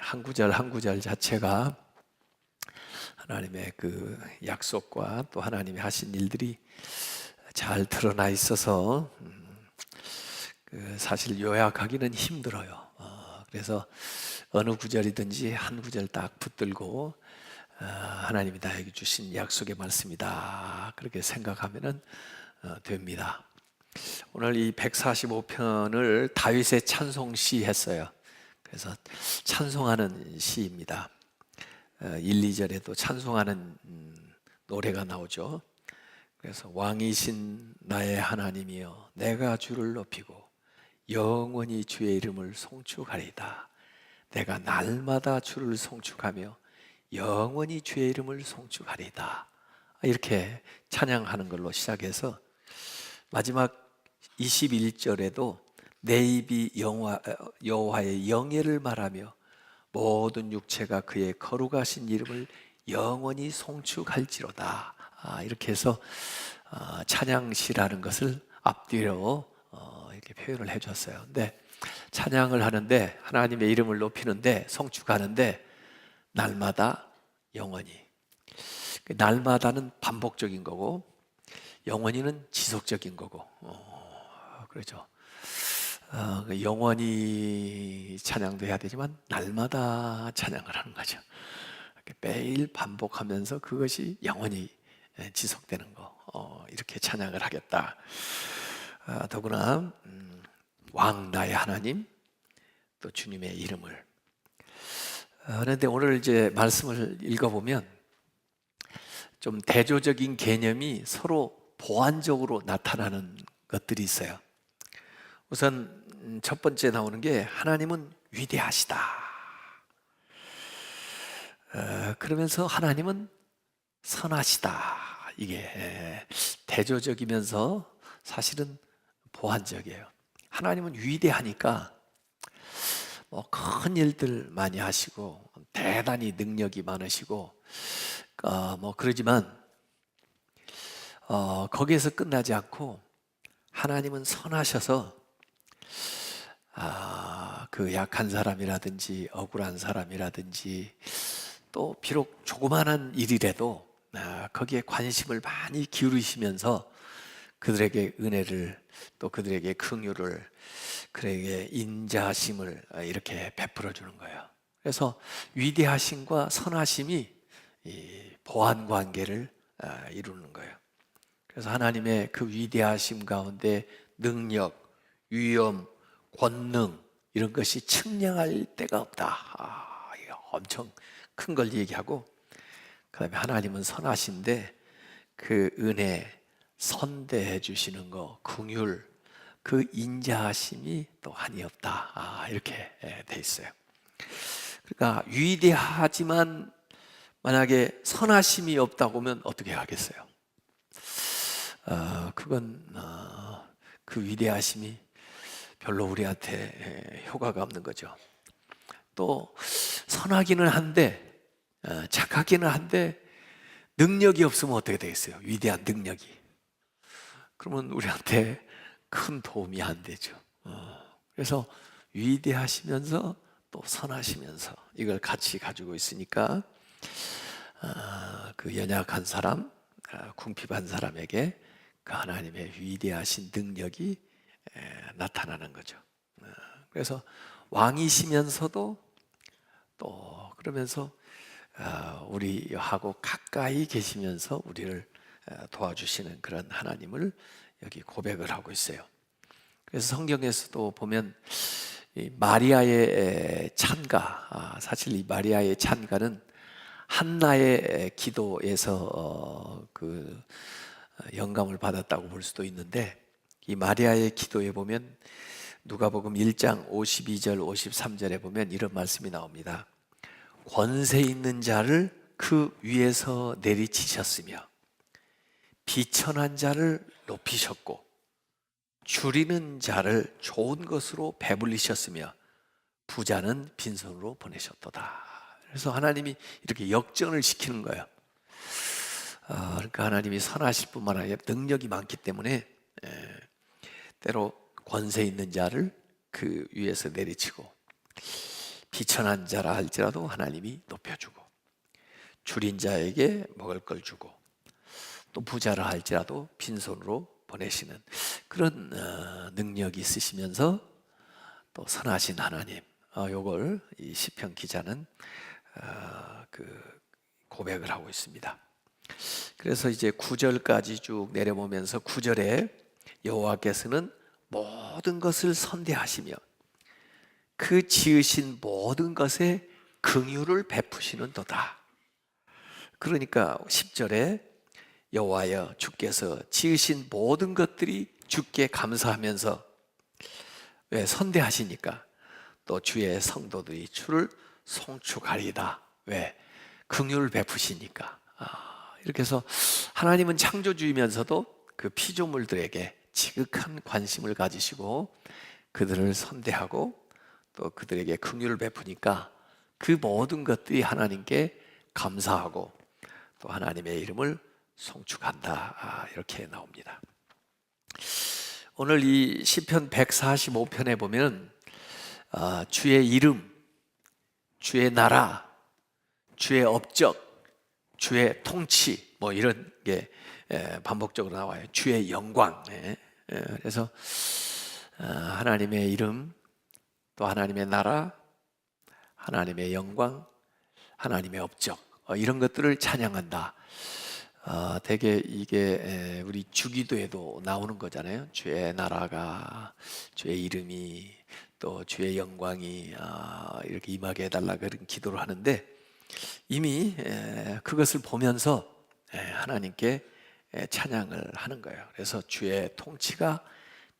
한 구절 한 구절 자체가 하나님의 그 약속과 또 하나님이 하신 일들이 잘 드러나 있어서 사실 요약하기는 힘들어요. 그래서 어느 구절이든지 한 구절 딱 붙들고 하나님이 나에게 주신 약속의 말씀이다, 그렇게 생각하면 됩니다. 오늘 이 145편을 다윗의 찬송시 했어요. 그래서 찬송하는 시입니다. 1, 2절에도 찬송하는 노래가 나오죠. 그래서 왕이신 나의 하나님이여 내가 주를 높이고 영원히 주의 이름을 송축하리이다. 내가 날마다 주를 송축하며 영원히 주의 이름을 송축하리이다. 이렇게 찬양하는 걸로 시작해서 마지막 21절에도 내 입이 여호와의 영예를 말하며 모든 육체가 그의 거룩하신 이름을 영원히 송축할지로다. 이렇게 해서 찬양시라는 것을 앞뒤로 이렇게 표현을 해줬어요. 근데 찬양을 하는데, 하나님의 이름을 높이는데, 송축하는데 날마다 영원히, 날마다는 반복적인 거고 영원히는 지속적인 거고, 그렇죠. 영원히 찬양도 해야 되지만 날마다 찬양을 하는 거죠. 매일 반복하면서 그것이 영원히 지속되는 거, 이렇게 찬양을 하겠다. 더구나 왕 나의 하나님, 또 주님의 이름을. 그런데 오늘 이제 말씀을 읽어보면 좀 대조적인 개념이 서로 보완적으로 나타나는 것들이 있어요. 우선 첫 번째 나오는 게 하나님은 위대하시다. 그러면서 하나님은 선하시다. 이게 대조적이면서 사실은 보완적이에요. 하나님은 위대하니까 큰 일들 많이 하시고 대단히 능력이 많으시고 그러지만 거기에서 끝나지 않고 하나님은 선하셔서 그 약한 사람이라든지 억울한 사람이라든지 또 비록 조그마한 일이라도 거기에 관심을 많이 기울이시면서 그들에게 은혜를, 또 그들에게 긍휼을, 그들에게 인자하심을 이렇게 베풀어 주는 거예요. 그래서 위대하심과 선하심이 이 보완 관계를 이루는 거예요. 그래서 하나님의 그 위대하심 가운데 능력, 위엄, 권능, 이런 것이 측량할 데가 없다. 엄청 큰 걸 얘기하고, 그 다음에 하나님은 선하신데 그 은혜, 선대해 주시는 거, 긍휼, 그 인자하심이 또 한이 없다. 이렇게 돼 있어요. 그러니까 위대하지만 만약에 선하심이 없다고 하면 어떻게 하겠어요? 그건 그 위대하심이 별로 우리한테 효과가 없는 거죠. 또 선하기는 한데, 착하기는 한데 능력이 없으면 어떻게 되겠어요? 위대한 능력이. 그러면 우리한테 큰 도움이 안 되죠. 그래서 위대하시면서 또 선하시면서 이걸 같이 가지고 있으니까 그 연약한 사람, 궁핍한 사람에게 그 하나님의 위대하신 능력이 나타나는 거죠. 그래서 왕이시면서도 또 그러면서 우리하고 가까이 계시면서 우리를 도와주시는 그런 하나님을 여기 고백을 하고 있어요. 그래서 성경에서도 보면 이 마리아의 찬가, 사실 이 마리아의 찬가는 한나의 기도에서 그 영감을 받았다고 볼 수도 있는데, 이 마리아의 기도에 보면 누가복음 1장 52절 53절에 보면 이런 말씀이 나옵니다. 권세 있는 자를 그 위에서 내리치셨으며 비천한 자를 높이셨고 줄이는 자를 좋은 것으로 배불리셨으며 부자는 빈손으로 보내셨도다. 그래서 하나님이 이렇게 역전을 시키는 거예요. 그러니까 하나님이 선하실 뿐만 아니라 능력이 많기 때문에 때로 권세 있는 자를 그 위에서 내리치고 비천한 자라 할지라도 하나님이 높여주고, 줄인 자에게 먹을 걸 주고, 또 부자라 할지라도 빈손으로 보내시는 그런 능력이 있으시면서 또 선하신 하나님, 요걸 이 시편 기자는 그 고백을 하고 있습니다. 그래서 이제 9절까지 쭉 내려보면서 9절에 여호와께서는 모든 것을 선대하시며 그 지으신 모든 것에 긍휼을 베푸시는도다. 그러니까 10절에 여호와여 주께서 지으신 모든 것들이 주께 감사하면서, 왜 선대하시니까 또 주의 성도들이 주를 송축하리이다. 왜? 긍휼을 베푸시니까. 이렇게 해서 하나님은 창조주이면서도 그 피조물들에게 지극한 관심을 가지시고 그들을 선대하고 또 그들에게 긍휼을 베푸니까 그 모든 것들이 하나님께 감사하고 또 하나님의 이름을 송축한다. 이렇게 나옵니다. 오늘 이 시편 145편에 보면 주의 이름, 주의 나라, 주의 업적, 주의 통치, 뭐 이런 게 반복적으로 나와요. 주의 영광. 그래서 하나님의 이름, 또 하나님의 나라, 하나님의 영광, 하나님의 업적, 이런 것들을 찬양한다. 되게 이게 우리 주기도에도 나오는 거잖아요. 주의 나라가, 주의 이름이, 또 주의 영광이 이렇게 임하게 해달라 그런 기도를 하는데, 이미 그것을 보면서 하나님께 찬양을 하는 거예요. 그래서 주의 통치가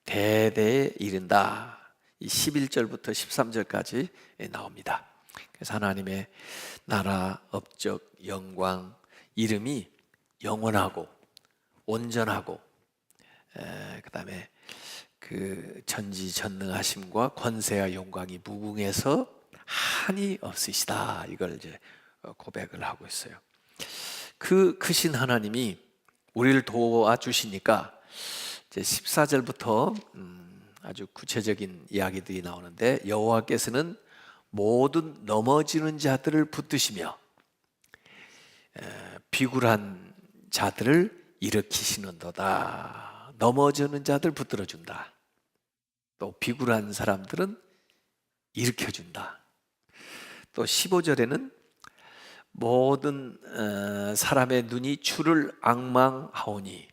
대대에 이른다. 이 11절부터 13절까지 나옵니다. 그래서 하나님의 나라, 업적, 영광, 이름이 영원하고 온전하고, 그 다음에 그 전지전능하심과 권세와 영광이 무궁해서 한이 없으시다. 이걸 이제 고백을 하고 있어요. 그 크신 하나님이 우리를 도와주시니까 이제 14절부터 아주 구체적인 이야기들이 나오는데, 여호와께서는 모든 넘어지는 자들을 붙드시며 비굴한 자들을 일으키시는도다. 넘어지는 자들 붙들어준다. 또 비굴한 사람들은 일으켜준다. 또 15절에는 모든 사람의 눈이 주를 앙망하오니,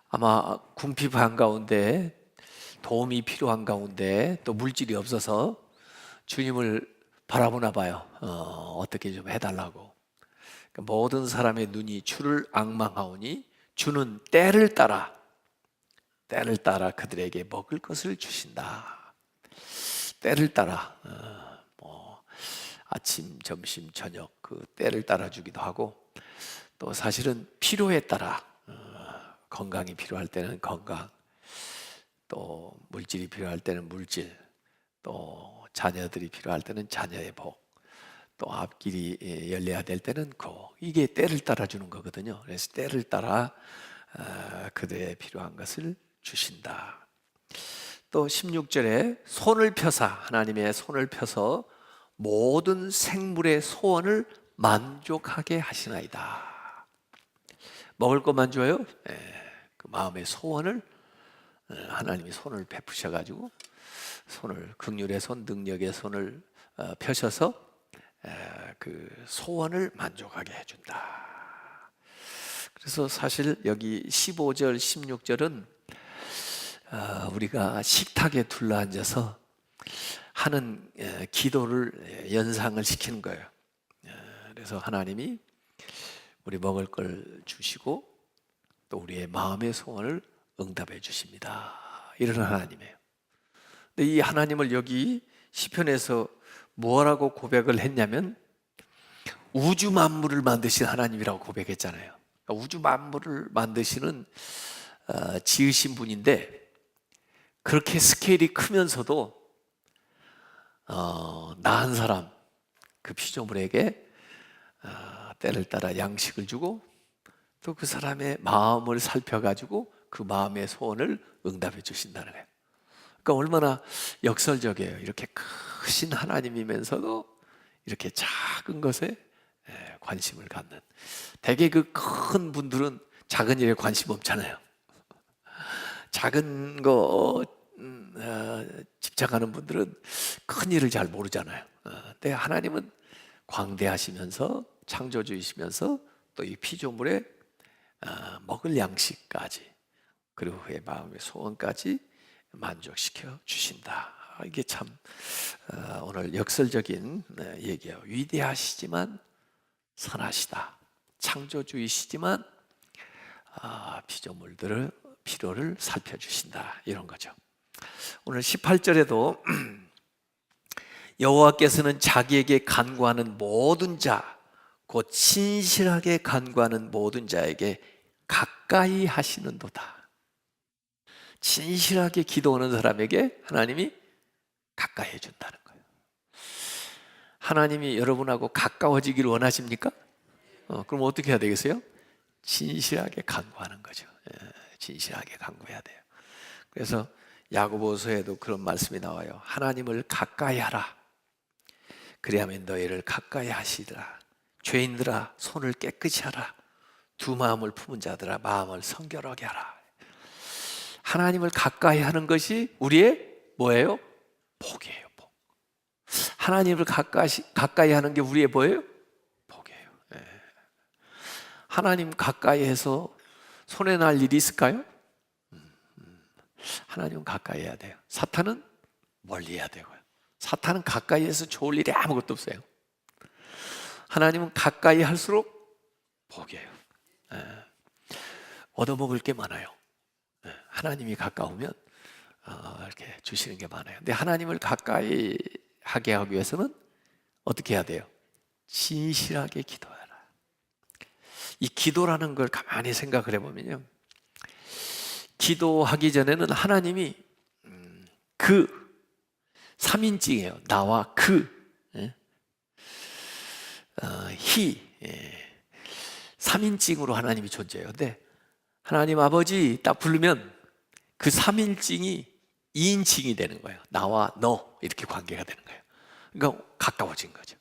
아마 궁핍 한가운데, 도움이 필요한 가운데, 또 물질이 없어서 주님을 바라보나 봐요. 어떻게 좀 해달라고. 그러니까 모든 사람의 눈이 주를 앙망하오니 주는 때를 따라 그들에게 먹을 것을 주신다. 때를 따라 아침, 점심, 저녁 그 때를 따라 주기도 하고, 또 사실은 필요에 따라 건강이 필요할 때는 건강, 또 물질이 필요할 때는 물질, 또 자녀들이 필요할 때는 자녀의 복, 또 앞길이 열려야 될 때는 복, 이게 때를 따라 주는 거거든요. 그래서 때를 따라 그들의 필요한 것을 주신다. 또 16절에 손을 펴사, 하나님의 손을 펴서 모든 생물의 소원을 만족하게 하시나이다. 먹을 것만 줘요? 그 마음의 소원을 하나님이 손을 베푸셔가지고, 손을, 긍휼의 손, 능력의 손을 펴셔서 그 소원을 만족하게 해준다. 그래서 사실 여기 15절, 16절은 우리가 식탁에 둘러앉아서 하는 기도를 연상을 시키는 거예요. 그래서 하나님이 우리 먹을 걸 주시고 또 우리의 마음의 소원을 응답해 주십니다. 이런 하나님이에요. 근데 이 하나님을 여기 시편에서 뭐라고 고백을 했냐면, 우주 만물을 만드신 하나님이라고 고백했잖아요. 그러니까 우주 만물을 만드시는 지으신 분인데, 그렇게 스케일이 크면서도 나한 사람, 그 피조물에게 때를 따라 양식을 주고 또 그 사람의 마음을 살펴가지고 그 마음의 소원을 응답해 주신다는 거예요. 그러니까 얼마나 역설적이에요. 이렇게 큰 크신 하나님이면서도 이렇게 작은 것에 관심을 갖는, 대개 그 큰 분들은 작은 일에 관심 없잖아요. 작은 거 집착하는 분들은 큰 일을 잘 모르잖아요. 근데 하나님은 광대하시면서 창조주이시면서 또 이 피조물에 먹을 양식까지, 그리고 그의 마음의 소원까지 만족시켜 주신다. 이게 참 오늘 역설적인 얘기예요. 위대하시지만 선하시다. 창조주이시지만 피조물들의 필요를 살펴주신다, 이런 거죠. 오늘 18절에도 여호와께서는 자기에게 간구하는 모든 자, 곧 신실하게 간구하는 모든 자에게 가까이 하시는도다. 진실하게 기도하는 사람에게 하나님이 가까이 해준다는 거예요. 하나님이 여러분하고 가까워지기를 원하십니까? 그럼 어떻게 해야 되겠어요? 진실하게 간구하는 거죠. 진실하게 간구해야 돼요. 그래서 야고보서에도 그런 말씀이 나와요. 하나님을 가까이 하라. 그리하면 너희를 가까이 하시리라. 죄인들아 손을 깨끗이 하라. 두 마음을 품은 자들아 마음을 성결하게 하라. 하나님을 가까이 하는 것이 우리의 뭐예요? 복이에요. 복. 하나님을 가까이 하는 게 우리의 뭐예요? 복이에요. 하나님 가까이 해서 손해 날 일이 있을까요? 하나님은 가까이 해야 돼요. 사탄은 멀리 해야 되고요. 사탄은 가까이 해서 좋을 일이 아무것도 없어요. 하나님은 가까이 할수록 복이에요. 얻어먹을 게 많아요. 하나님이 가까우면 이렇게 주시는 게 많아요. 근데 하나님을 가까이 하게 하기 위해서는 어떻게 해야 돼요? 진실하게 기도해라. 이 기도라는 걸 가만히 생각을 해보면요, 기도하기 전에는 하나님이 그 3인칭이에요. 나와 그 히 3인칭으로 하나님이 존재해요. 근데 하나님 아버지 딱 부르면 그 3인칭이 2인칭이 되는 거예요. 나와 너 이렇게 관계가 되는 거예요. 그러니까 가까워진 거죠.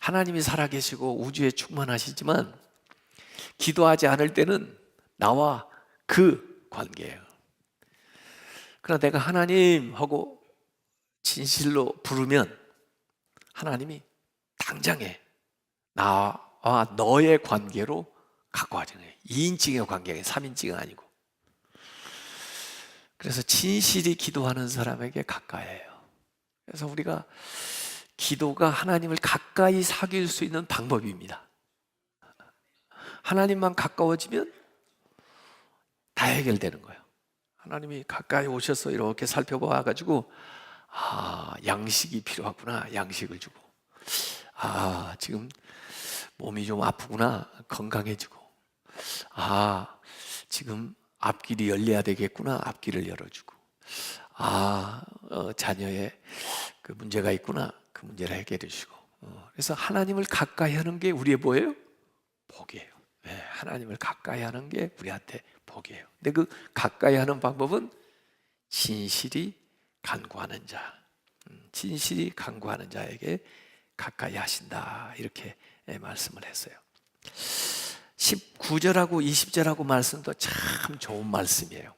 하나님이 살아계시고 우주에 충만하시지만 기도하지 않을 때는 나와 그 관계예요. 그러나 내가 하나님 하고 진실로 부르면 하나님이 당장에 나와 너의 관계로 가까워지는 거예요. 2인칭의 관계가 3인칭은 아니고. 그래서 진실히 기도하는 사람에게 가까이해요. 그래서 우리가 기도가 하나님을 가까이 사귈 수 있는 방법입니다. 하나님만 가까워지면 다 해결되는 거예요. 하나님이 가까이 오셔서 이렇게 살펴봐가지고 양식이 필요하구나, 양식을 주고, 지금 몸이 좀 아프구나, 건강해지고, 지금 앞길이 열려야 되겠구나, 앞길을 열어주고, 자녀의 그 문제가 있구나, 그 문제를 해결해 주시고. 그래서 하나님을 가까이 하는 게 우리의 뭐예요? 복이에요. 하나님을 가까이 하는 게 우리한테 복이에요. 근데 그 가까이 하는 방법은 진실이 간구하는 자, 진실이 간구하는 자에게 가까이 하신다, 이렇게 말씀을 했어요. 19절하고 20절하고 말씀도 참 좋은 말씀이에요.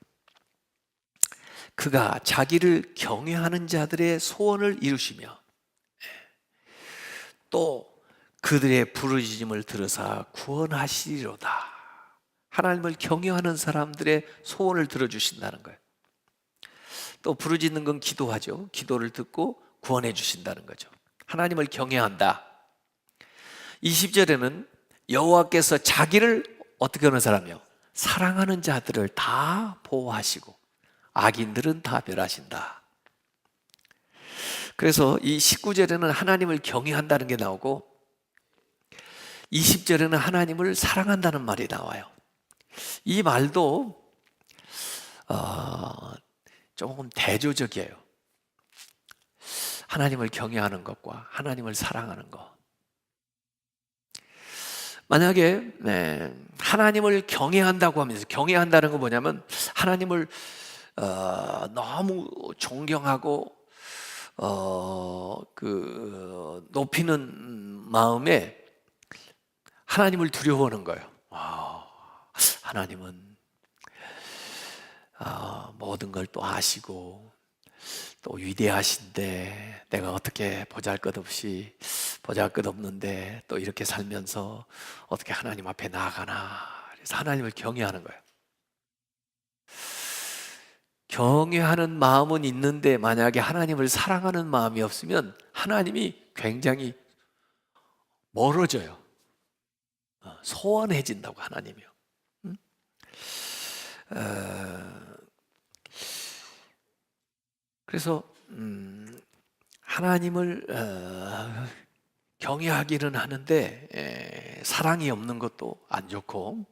그가 자기를 경외하는 자들의 소원을 이루시며 또 그들의 부르짖음을 들으사 구원하시리로다. 하나님을 경외하는 사람들의 소원을 들어주신다는 거예요. 또 부르짖는 건 기도하죠. 기도를 듣고 구원해 주신다는 거죠. 하나님을 경외한다. 20절에는 여호와께서 자기를 어떻게 하는 사람이요? 사랑하는 자들을 다 보호하시고 악인들은 다 멸하신다. 그래서 이 19절에는 하나님을 경외한다는 게 나오고 20절에는 하나님을 사랑한다는 말이 나와요. 이 말도 조금 대조적이에요. 하나님을 경외하는 것과 하나님을 사랑하는 것. 만약에 하나님을 경외한다고 하면서, 경외한다는 건 뭐냐면 하나님을 너무 존경하고 높이는 마음에 하나님을 두려워하는 거예요. 하나님은 모든 걸 또 아시고 또 위대하신데 내가 어떻게 보잘것없는데 또 이렇게 살면서 어떻게 하나님 앞에 나아가나. 그래서 하나님을 경외하는 거예요. 경외하는 마음은 있는데 만약에 하나님을 사랑하는 마음이 없으면 하나님이 굉장히 멀어져요. 소원해진다고, 하나님이요. 그래서 하나님을 경외하기는 하는데 사랑이 없는 것도 안 좋고,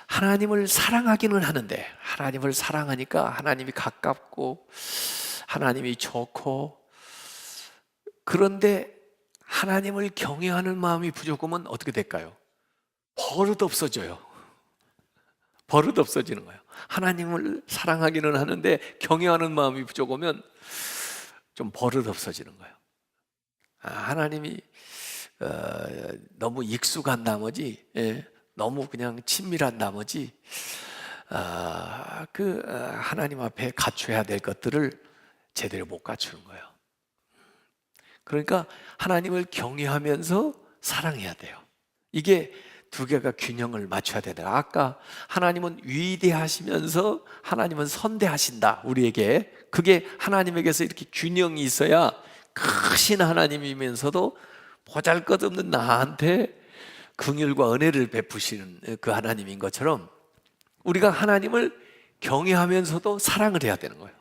하나님을 사랑하기는 하는데 하나님을 사랑하니까 하나님이 가깝고 하나님이 좋고, 그런데 하나님을 경외하는 마음이 부족하면 어떻게 될까요? 버릇 없어져요. 버릇 없어지는 거예요. 하나님을 사랑하기는 하는데 경외하는 마음이 부족하면 좀 버릇 없어지는 거예요. 하나님이 너무 익숙한 나머지, 너무 그냥 친밀한 나머지 하나님 앞에 갖춰야 될 것들을 제대로 못 갖추는 거예요. 그러니까 하나님을 경외하면서 사랑해야 돼요. 이게 두 개가 균형을 맞춰야 되는. 아까 하나님은 위대하시면서 하나님은 선대하신다, 우리에게. 그게 하나님에게서 이렇게 균형이 있어야 크신 하나님이면서도 보잘것없는 나한테 긍휼과 은혜를 베푸시는 그 하나님인 것처럼 우리가 하나님을 경외하면서도 사랑을 해야 되는 거예요.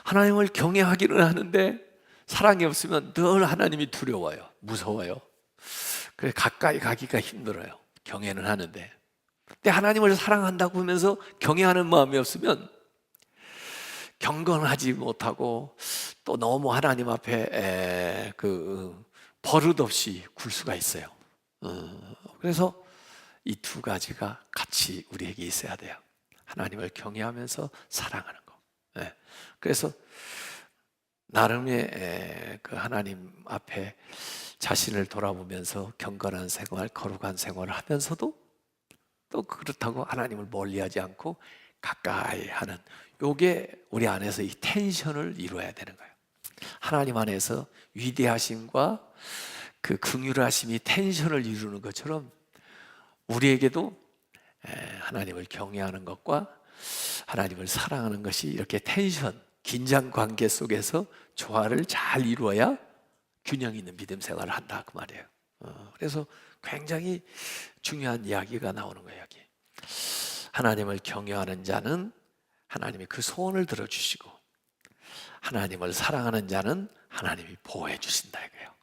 하나님을 경외하기는 하는데 사랑이 없으면 늘 하나님이 두려워요. 무서워요. 그래서 가까이 가기가 힘들어요. 경외는 하는데. 근데 하나님을 사랑한다고 하면서 경외하는 마음이 없으면 경건하지 못하고 또 너무 하나님 앞에 버릇없이 굴 수가 있어요. 그래서 이 두 가지가 같이 우리에게 있어야 돼요. 하나님을 경외하면서 사랑하는 거. 그래서 나름의 그 하나님 앞에 자신을 돌아보면서 경건한 생활, 거룩한 생활을 하면서도 또 그렇다고 하나님을 멀리하지 않고 가까이 하는, 요게 우리 안에서 이 텐션을 이루어야 되는 거예요. 하나님 안에서 위대하심과 그 긍휼하심이 텐션을 이루는 것처럼 우리에게도 하나님을 경외하는 것과 하나님을 사랑하는 것이 이렇게 텐션, 긴장 관계 속에서 조화를 잘 이루어야 균형 있는 믿음 생활을 한다, 그 말이에요. 그래서 굉장히 중요한 이야기가 나오는 거예요. 여기 하나님을 경외하는 자는 하나님이 그 소원을 들어주시고 하나님을 사랑하는 자는 하나님이 보호해 주신다, 이거예요.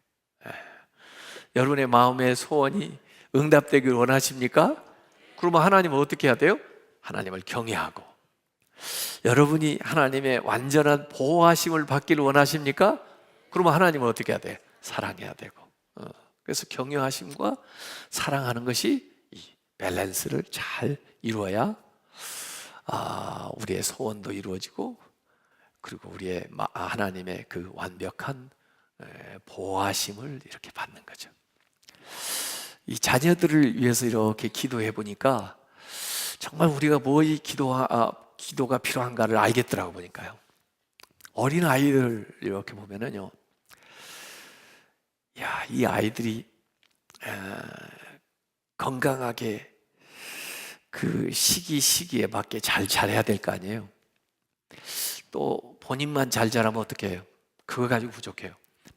여러분의 마음의 소원이 응답되길 원하십니까? 그러면 하나님은 어떻게 해야 돼요? 하나님을 경외하고. 여러분이 하나님의 완전한 보호하심을 받기를 원하십니까? 그러면 하나님은 어떻게 해야 돼? 사랑해야 되고. 그래서 경외하심과 사랑하는 것이 이 밸런스를 잘 이루어야 우리의 소원도 이루어지고, 그리고 우리의 하나님의 그 완벽한 보호하심을 이렇게 받는 거죠. 이 자녀들을 위해서 이렇게 기도해 보니까 정말 우리가 뭐 기도가 필요한가를 알겠더라고 보니까요. 어린 아이들 이렇게 보면은요, 이 아이들이 건강하게 그 시기에 맞게 잘 자라야 될 거 아니에요. 또 본인만 잘 자라면 어떻게 해요? 그거 가지고 부족해요.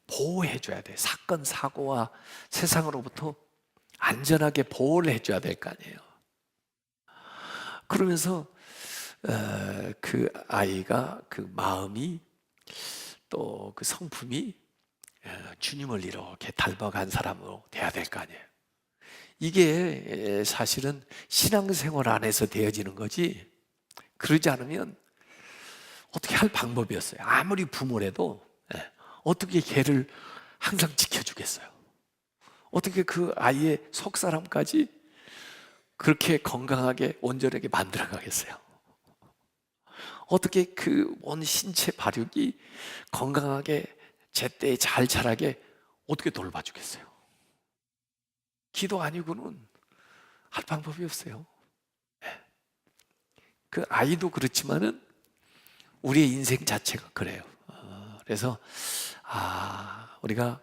보호해 줘야 돼. 사건 사고와 세상으로부터 안전하게 보호를 해줘야 될 거 아니에요. 그러면서 그 아이가 그 마음이 또 그 성품이 주님을 이렇게 닮아간 사람으로 돼야 될 거 아니에요. 이게 사실은 신앙생활 안에서 되어지는 거지, 그러지 않으면 어떻게 할 방법이었어요. 아무리 부모래도 어떻게 걔를 항상 지켜주겠어요. 어떻게 그 아이의 속사람까지 그렇게 건강하게 온전하게 만들어 가겠어요. 어떻게 그 온 신체 발육이 건강하게 제때에 잘 자라게 어떻게 돌봐주겠어요? 기도 아니고는 할 방법이 없어요. 그 아이도 그렇지만은 우리의 인생 자체가 그래요. 그래서 우리가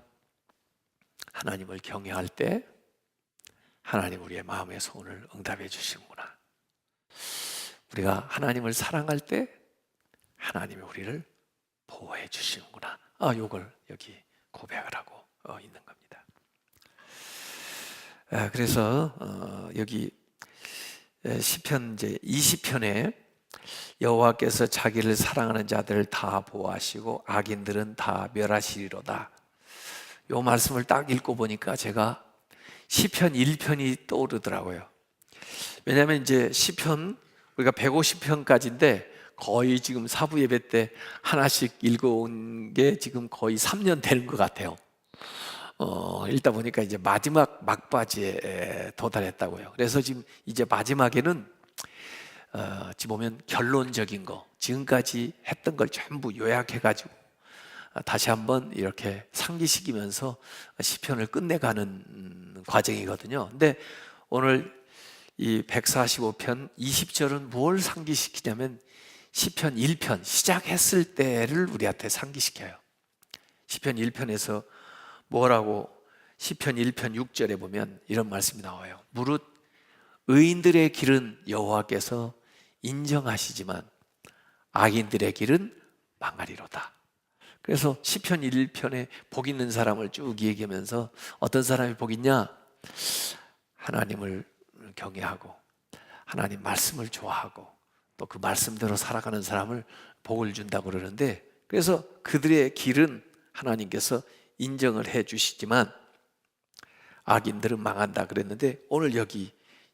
하나님을 경외할 때 하나님 우리의 마음의 소원을 응답해 주시는구나. 우리가 하나님을 사랑할 때 하나님이 우리를 보호해 주시는구나. 요걸 여기 고백을 하고 있는 겁니다. 그래서 여기 시편 이제 20편에 여호와께서 자기를 사랑하는 자들을 다 보호하시고 악인들은 다 멸하시리로다. 요 말씀을 딱 읽고 보니까 제가 시편 1편이 떠오르더라고요. 왜냐하면 이제 시편 우리가 150편까지인데 거의 지금 사부 예배 때 하나씩 읽어온 게 지금 거의 3년 되는 것 같아요. 읽다 보니까 이제 마지막 막바지에 도달했다고요. 그래서 지금 이제 마지막에는 지금 보면 결론적인 거, 지금까지 했던 걸 전부 요약해가지고 다시 한번 이렇게 상기시키면서 시편을 끝내가는 과정이거든요. 근데 오늘 이 145편 20절은 뭘 상기시키냐면 시편 1편 시작했을 때를 우리한테 상기시켜요. 시편 1편에서 뭐라고 시편 1편 6절에 보면 이런 말씀이 나와요. 무릇 의인들의 길은 여호와께서 인정하시지만 악인들의 길은 망하리로다. 그래서 시편 1편에 복 있는 사람을 쭉 얘기하면서 어떤 사람이 복 있냐? 하나님을 경외하고 하나님 말씀을 좋아하고 또 그 말씀대로 살아가는 사람을 복을 준다고 그러는데, 그래서 그들의 길은 하나님께서 인정을 해 주시지만 악인들은 망한다 그랬는데, 오늘 여기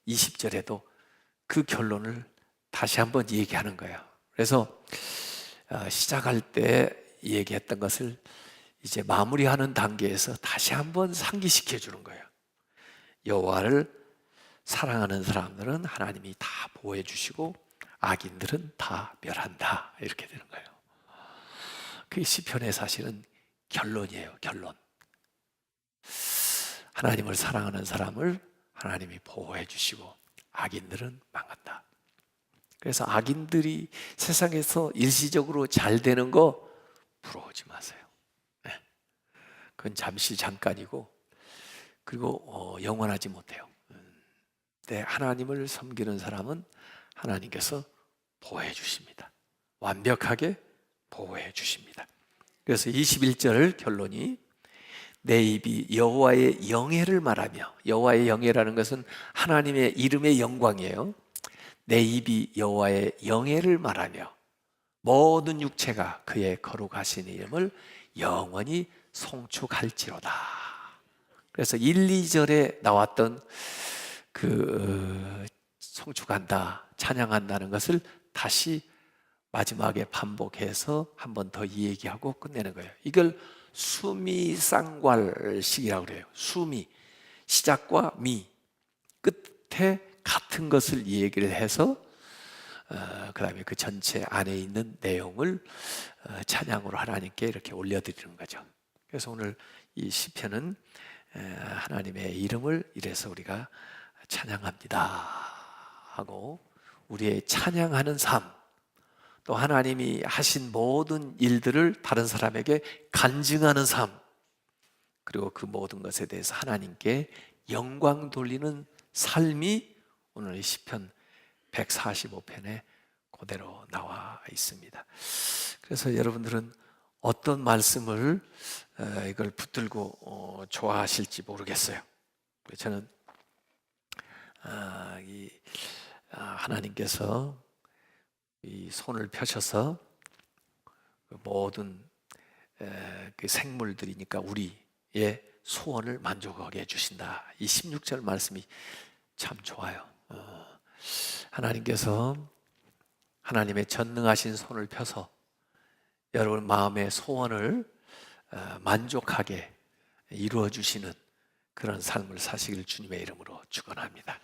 20절에도 그 결론을 다시 한번 얘기하는 거예요. 그래서 시작할 때 얘기했던 것을 이제 마무리하는 단계에서 다시 한번 상기시켜 주는 거예요. 여호와를 사랑하는 사람들은 하나님이 다 보호해 주시고 악인들은 다 멸한다, 이렇게 되는 거예요. 그게 시편의 사실은 결론이에요. 결론. 하나님을 사랑하는 사람을 하나님이 보호해 주시고 악인들은 망한다. 그래서 악인들이 세상에서 일시적으로 잘 되는 거 부러워하지 마세요. 그건 잠시 잠깐이고 그리고 영원하지 못해요. 근데 하나님을 섬기는 사람은 하나님께서 보호해 주십니다. 완벽하게 보호해 주십니다. 그래서 21절 결론이 내 입이 여호와의 영예를 말하며, 여호와의 영예라는 것은 하나님의 이름의 영광이에요. 내 입이 여호와의 영예를 말하며 모든 육체가 그의 거룩하신 이름을 영원히 송축할지로다. 그래서 1, 2절에 나왔던 그 송축한다, 찬양한다는 것을 다시 마지막에 반복해서 한 번 더 얘기하고 끝내는 거예요. 이걸 수미쌍괄식이라고 그래요. 수미, 시작과 미, 끝에 같은 것을 얘기를 해서 그 다음에 그 전체 안에 있는 내용을 찬양으로 하나님께 이렇게 올려드리는 거죠. 그래서 오늘 이 시편은 하나님의 이름을 이래서 우리가 찬양합니다 하고, 우리의 찬양하는 삶, 또 하나님이 하신 모든 일들을 다른 사람에게 간증하는 삶, 그리고 그 모든 것에 대해서 하나님께 영광 돌리는 삶이 오늘 이 시편 145편에 그대로 나와 있습니다. 그래서 여러분들은 어떤 말씀을 이걸 붙들고 좋아하실지 모르겠어요. 저는 하나님께서 이 손을 펴셔서 모든 그 생물들이니까 우리의 소원을 만족하게 해주신다, 이 16절 말씀이 참 좋아요. 하나님께서 하나님의 전능하신 손을 펴서 여러분 마음의 소원을 만족하게 이루어 주시는 그런 삶을 사시길 주님의 이름으로 축원합니다.